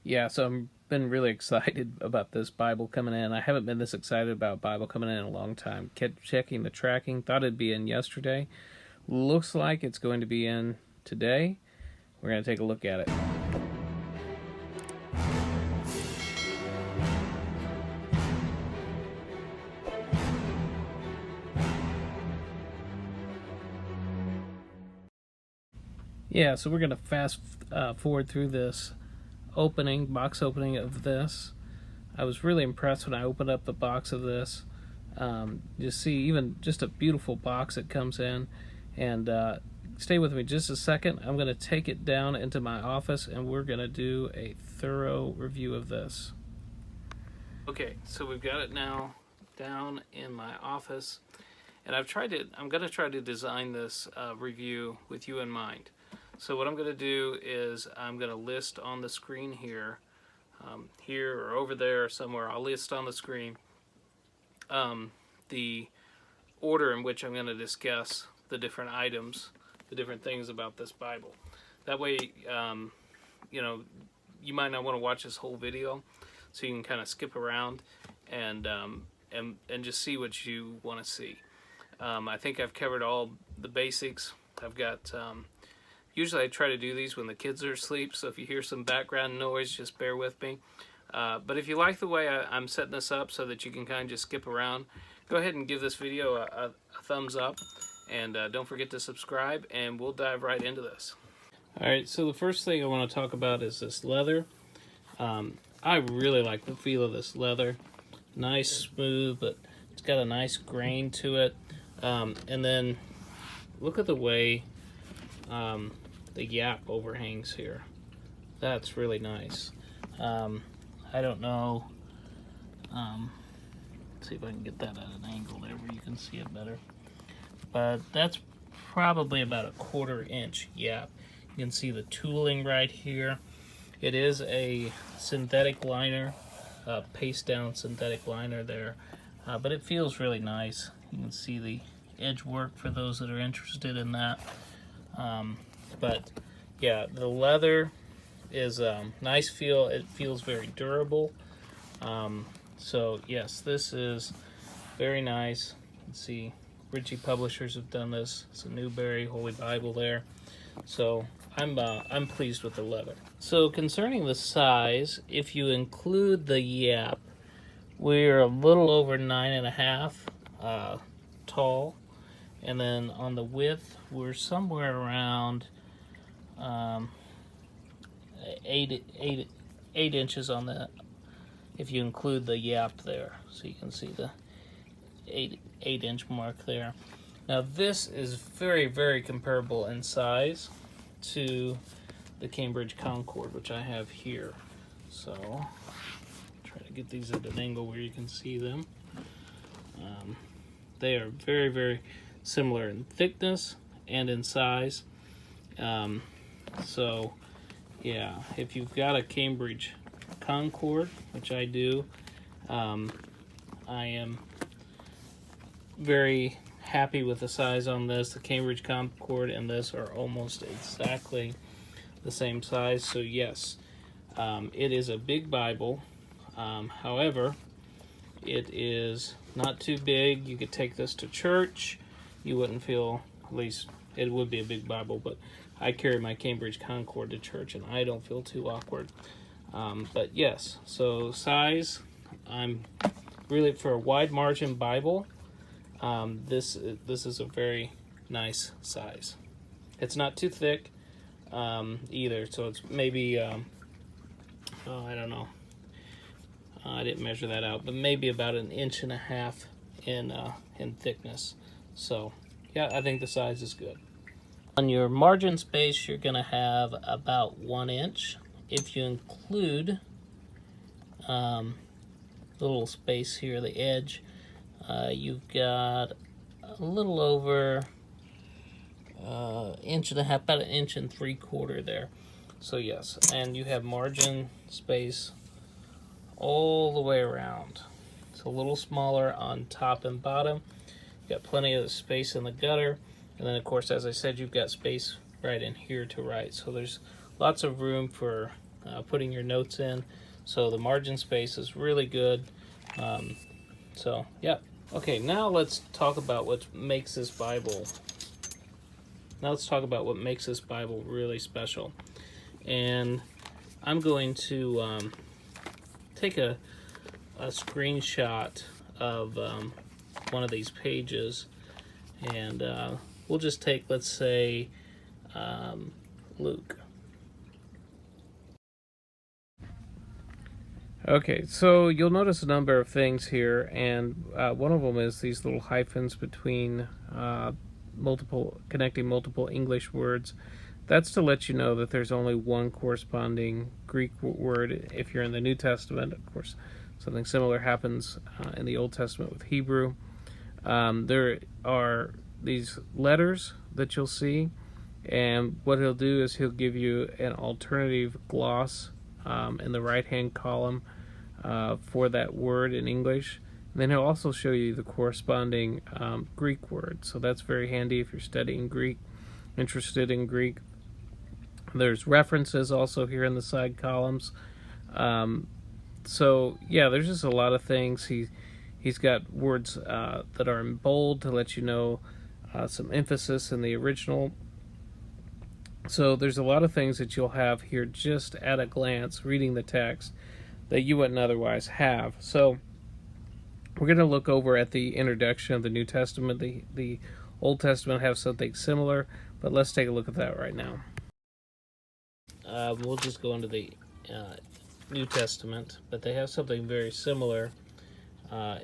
Yeah, so I've been really excited about this Bible coming in. I haven't been this excited about Bible coming in a long time. Kept checking the tracking, thought it'd be in yesterday. Looks like it's going to be in today. We're going to take a look at it. Yeah, so we're going to fast forward through this box opening of this. I was really impressed when I opened up the box of this. You see, even just a beautiful box it comes in. And stay with me just a second. I'm going to take it down into my office and we're going to do a thorough review of this. Okay, so we've got it now down in my office. And I'm going to try to design this review with you in mind. So what I'm going to do is I'm going to list on the screen here, here or over there or somewhere. I'll list on the screen the order in which I'm going to discuss the different items, the different things about this Bible. That way, you know, you might not want to watch this whole video, so you can kind of skip around and just see what you want to see. I think I've covered all the basics. I've got usually I try to do these when the kids are asleep, so if you hear some background noise, just bear with me. But if you like the way I'm setting this up so that you can kind of just skip around, go ahead and give this video a thumbs up, and don't forget to subscribe, and we'll dive right into this. Alright, so the first thing I want to talk about is this leather. I really like the feel of this leather. Nice, smooth, but it's got a nice grain to it. And then look at the way the yap overhangs here. That's really nice. I don't know. Let's see if I can get that at an angle there where you can see it better. But that's probably about a 1/4 inch yap. You can see the tooling right here. It is a synthetic liner, paste down synthetic liner there, but it feels really nice. You can see the edge work for those that are interested in that. But yeah, the leather is nice feel. It feels very durable. So yes, this is very nice. You can see Ritchie Publishers have done this. It's a Newberry Holy Bible there. So I'm pleased with the leather. So concerning the size, if you include the yap, we're a little over 9.5 tall, and then on the width we're somewhere around 8 inches on that, if you include the yap there. So you can see the 8 inch mark there. Now this is very, very comparable in size to the Cambridge Concord, which I have here. So try to get these at an angle where you can see them. They are very, very similar in thickness and in size. So yeah, if you've got a Cambridge Concord, which I do, I am very happy with the size on this. The Cambridge Concord and this are almost exactly the same size. So yes, it is a big Bible. However, it is not too big. You could take this to church. You wouldn't feel, at least it would be a big Bible, but I carry my Cambridge Concord to church and I don't feel too awkward. But yes, so size, I'm really, for a wide margin Bible, this is a very nice size. It's not too thick either, so it's maybe I don't know, I didn't measure that out, but maybe about 1.5 inches in thickness. So yeah, I think the size is good. On your margin space, you're gonna have about 1 inch. If you include little space here, the edge, you've got a little over 1.5 inches, about 1.75 inches there. So yes, and you have margin space all the way around. It's a little smaller on top and bottom. You've got plenty of space in the gutter, and then of course, as I said, you've got space right in here to write. So there's lots of room for putting your notes in. So the margin space is really good. So, yeah. Okay, now let's talk about what makes this Bible. Now let's talk about what makes this Bible really special. And I'm going to take a screenshot of one of these pages, and we'll just take, let's say, Luke. Okay, so you'll notice a number of things here, and one of them is these little hyphens between connecting multiple English words. That's to let you know that there's only one corresponding Greek word if you're in the New Testament. Of course, something similar happens in the Old Testament with Hebrew. There are these letters that you'll see, and what he'll do is he'll give you an alternative gloss in the right-hand column for that word in English. And then he'll also show you the corresponding Greek word. So that's very handy if you're studying Greek, interested in Greek. There's references also here in the side columns. So yeah, there's just a lot of things. He's got words that are in bold to let you know some emphasis in the original. So there's a lot of things that you'll have here just at a glance reading the text that you wouldn't otherwise have. So we're going to look over at the introduction of the New Testament. The Old Testament have something similar, but let's take a look at that right now. We'll just go into the New Testament, but they have something very similar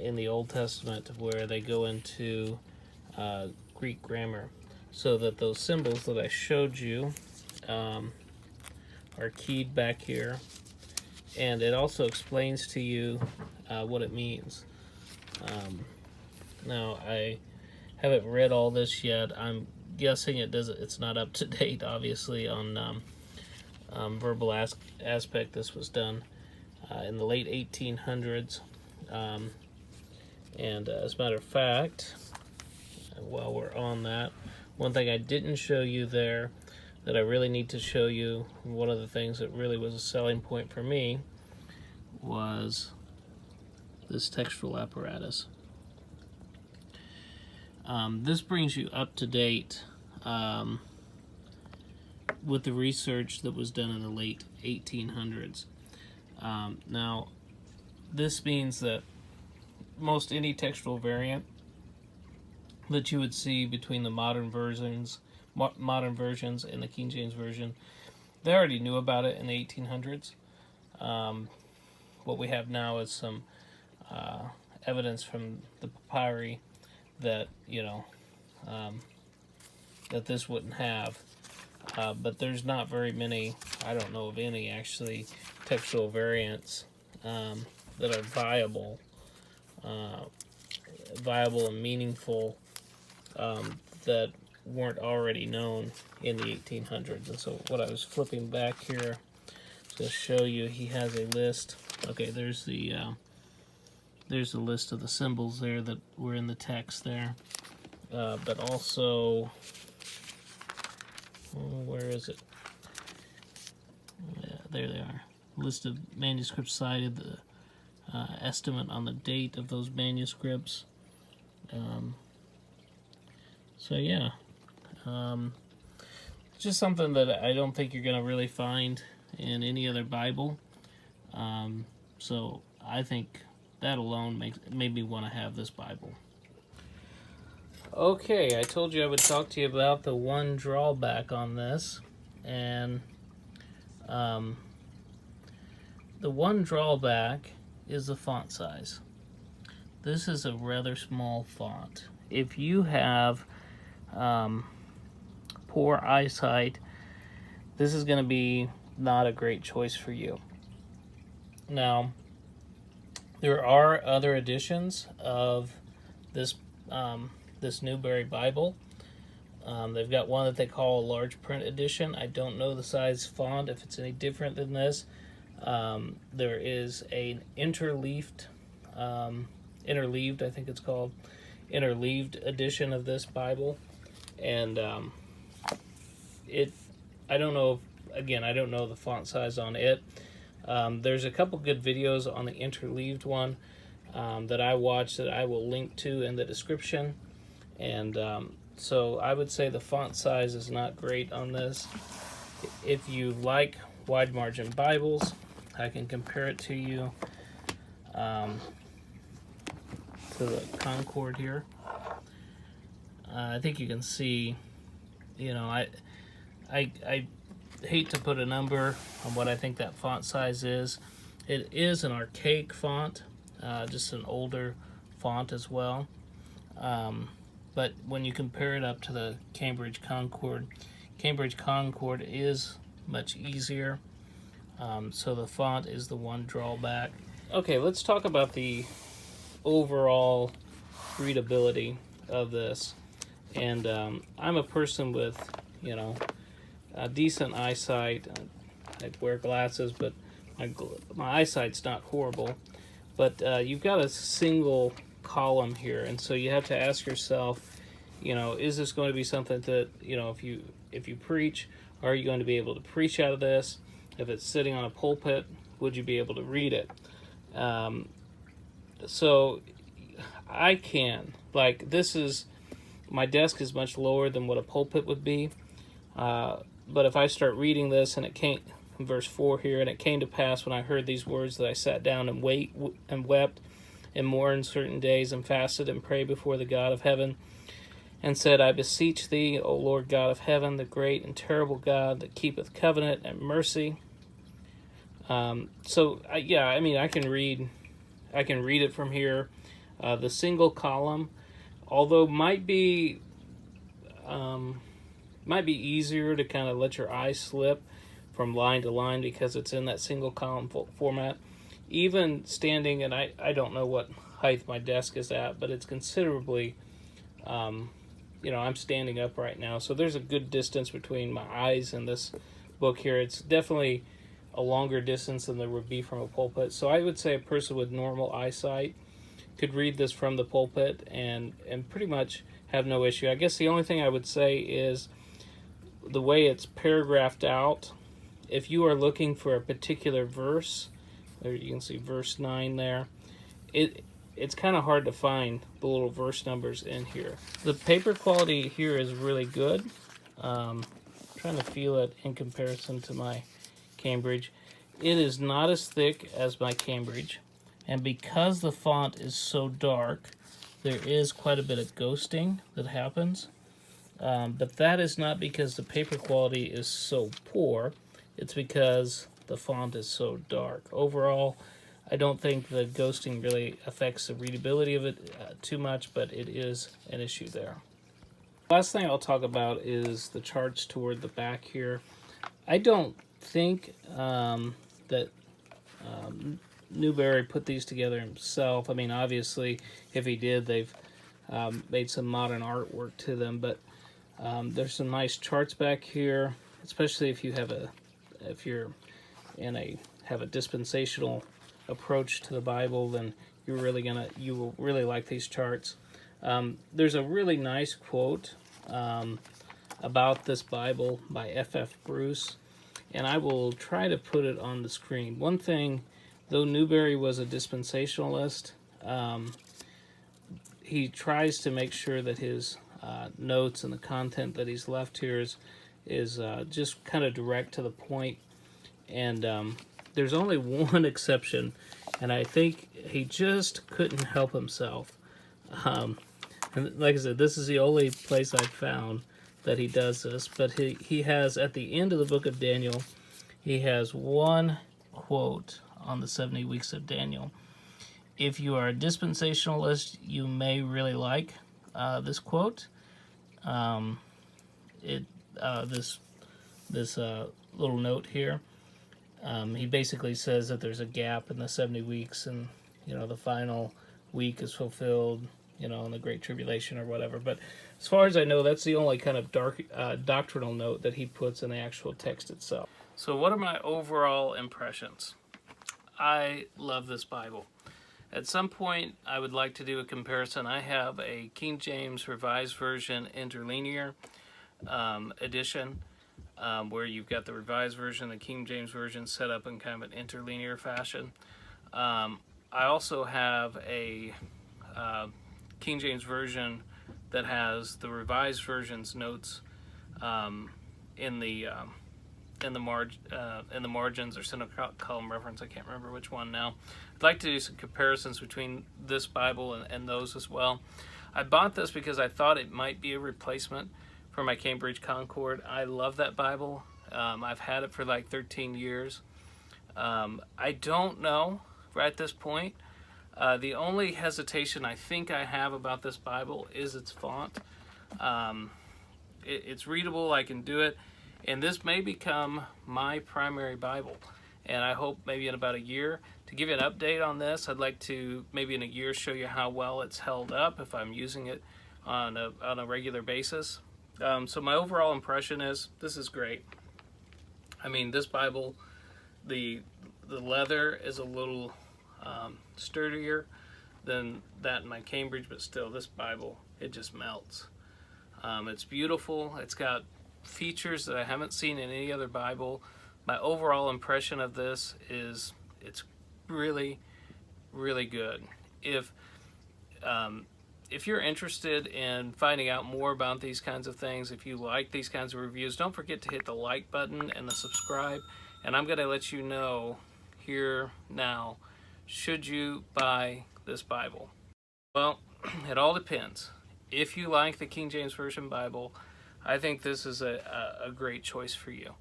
in the Old Testament where they go into Greek grammar, so that those symbols that I showed you are keyed back here, and it also explains to you what it means. Now, I haven't read all this yet. I'm guessing it's not up to date, obviously, on verbal aspect. This was done in the late 1800s. And as a matter of fact, while we're on that, one thing I didn't show you there that I really need to show you, one of the things that really was a selling point for me, was this textual apparatus. This brings you up to date with the research that was done in the late 1800s. Now, this means that most any textual variant that you would see between the modern versions and the King James Version, they already knew about it in the 1800s. What we have now is some evidence from the papyri that, that this wouldn't have. But there's not very many, I don't know of any actually, textual variants that are viable and meaningful that weren't already known in the 1800s. And so what I was flipping back here to show you, he has a list. Okay, there's the list of the symbols there that were in the text there. But also, where is it? Yeah, there they are. List of manuscripts cited, the estimate on the date of those manuscripts. So yeah, just something that I don't think you're going to really find in any other Bible. So I think that alone made me want to have this Bible. Okay, I told you I would talk to you about the one drawback on this, and the one drawback is the font size. This is a rather small font. If you have poor eyesight, this is going to be not a great choice for you. Now, there are other editions of this this Newberry Bible. They've got one that they call a large print edition. I don't know the size font, if it's any different than this. There is an interleaved, I think it's called, interleaved edition of this Bible. And I don't know again, I don't know the font size on it. There's a couple good videos on the interleaved one that I watched that I will link to in the description. And so I would say the font size is not great on this. If you like wide margin Bibles, I can compare it to you to the Concord here. I think you can see, you know, I hate to put a number on what I think that font size is. It is an archaic font, just an older font as well. But when you compare it up to the Cambridge Concord is much easier. So the font is the one drawback. Okay, let's talk about the overall readability of this. And I'm a person with, you know, a decent eyesight. I wear glasses, but my eyesight's not horrible. But you've got a single column here, and so you have to ask yourself, you know, is this going to be something that, you know, if you preach, are you going to be able to preach out of this? If it's sitting on a pulpit, would you be able to read it? So I can, like, my desk is much lower than what a pulpit would be. But if I start reading this, and it came, verse 4 here, and it came to pass when I heard these words that I sat down and wept and mourned certain days and fasted and prayed before the God of heaven and said, I beseech thee, O Lord God of heaven, the great and terrible God that keepeth covenant and mercy. Yeah, I mean, I can read it from here. The single column, although might be easier to kind of let your eyes slip from line to line because it's in that single column format. Even standing, and I don't know what height my desk is at, but it's considerably, you know, I'm standing up right now, so there's a good distance between my eyes and this book here. It's definitely a longer distance than there would be from a pulpit. So I would say a person with normal eyesight could read this from the pulpit and pretty much have no issue. I guess the only thing I would say is the way it's paragraphed out. If you are looking for a particular verse, there you can see verse 9 there, it's kind of hard to find the little verse numbers in here. The paper quality here is really good. Trying to feel it in comparison to my Cambridge. It is not as thick as my Cambridge, and because the font is so dark, there is quite a bit of ghosting that happens. But that is not because the paper quality is so poor. It's because the font is so dark. Overall, I don't think the ghosting really affects the readability of it too much, but it is an issue there. Last thing I'll talk about is the charts toward the back here. I don't think that Newberry put these together himself. I mean, obviously, if he did, they've made some modern artwork to them, but there's some nice charts back here, especially if you have have a dispensational approach to the Bible, then you will really like these charts. There's a really nice quote about this Bible by F.F. Bruce, and I will try to put it on the screen. One thing, though Newberry was a dispensationalist, he tries to make sure that his notes and the content that he's left here is just kind of direct to the point. And there's only one exception, and I think he just couldn't help himself. And like I said, this is the only place I've found that he does this, but he has, at the end of the book of Daniel, he has one quote on the 70 weeks of Daniel. If you are a dispensationalist, you may really like this quote. This little note here. He basically says that there's a gap in the 70 weeks, and the final week is fulfilled, in the Great Tribulation or whatever. But as far as I know, that's the only kind of doctrinal note that he puts in the actual text itself. So what are my overall impressions? I love this Bible. At some point, I would like to do a comparison. I have a King James Revised Version Interlinear edition. where you've got the Revised Version, the King James Version set up in kind of an interlinear fashion. I also have a King James Version that has the Revised Version's notes in the margins or center column reference. I can't remember which one now. I'd like to do some comparisons between this Bible and those as well. I bought this because I thought it might be a replacement for my Cambridge Concord. I love that Bible. I've had it for like 13 years. I don't know right at this point. The only hesitation I think I have about this Bible is its font. It's readable, I can do it, and this may become my primary Bible. And I hope maybe in about a year to give you an update on this. I'd like to maybe in a year show you how well it's held up if I'm using it on a regular basis. So my overall impression is this is great. I mean, this Bible, the leather is a little sturdier than that in my Cambridge, but still this Bible, it just melts. It's beautiful. It's got features that I haven't seen in any other Bible. My overall impression of this is it's really, really good. If you're interested in finding out more about these kinds of things, if you like these kinds of reviews, don't forget to hit the like button and the subscribe. And I'm going to let you know here now, should you buy this Bible? Well, it all depends. If you like the King James Version Bible, I think this is a great choice for you.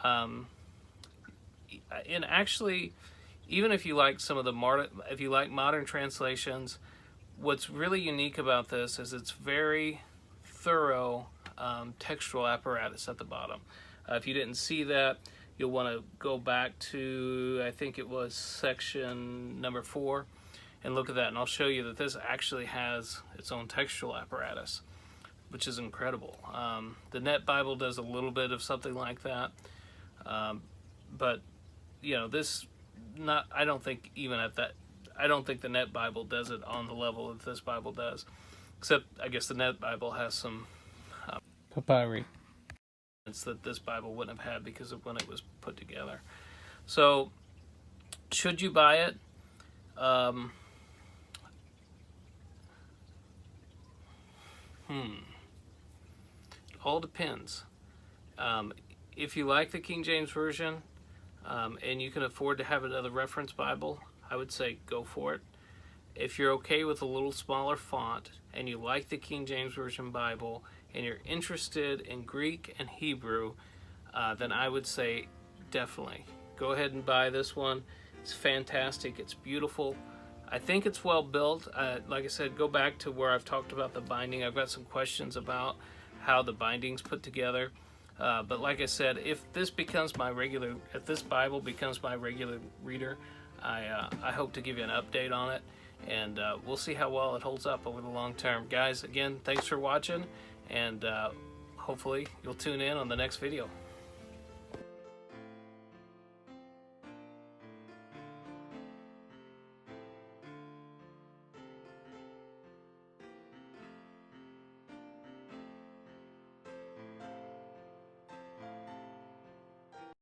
And actually, even if you like some of the modern translations, what's really unique about this is it's very thorough textual apparatus at the bottom. If you didn't see that, you'll want to go back to, I think it was section number 4, and look at that, and I'll show you that this actually has its own textual apparatus, which is incredible. The Net Bible does a little bit of something like that, but you know, I don't think even at that, I don't think the Net Bible does it on the level that this Bible does, except I guess the Net Bible has some papyri that this Bible wouldn't have had because of when it was put together. So, should you buy it? It all depends. If you like the King James Version and you can afford to have another reference Bible, I would say go for it. If you're okay with a little smaller font and you like the King James Version Bible and you're interested in Greek and Hebrew, then I would say definitely go ahead and buy this one. It's fantastic. It's beautiful. I think it's well built. Like I said, go back to where I've talked about the binding. I've got some questions about how the binding's put together. But like I said, if this Bible becomes my regular reader, I hope to give you an update on it, and we'll see how well it holds up over the long term. Guys, again, thanks for watching, and hopefully you'll tune in on the next video.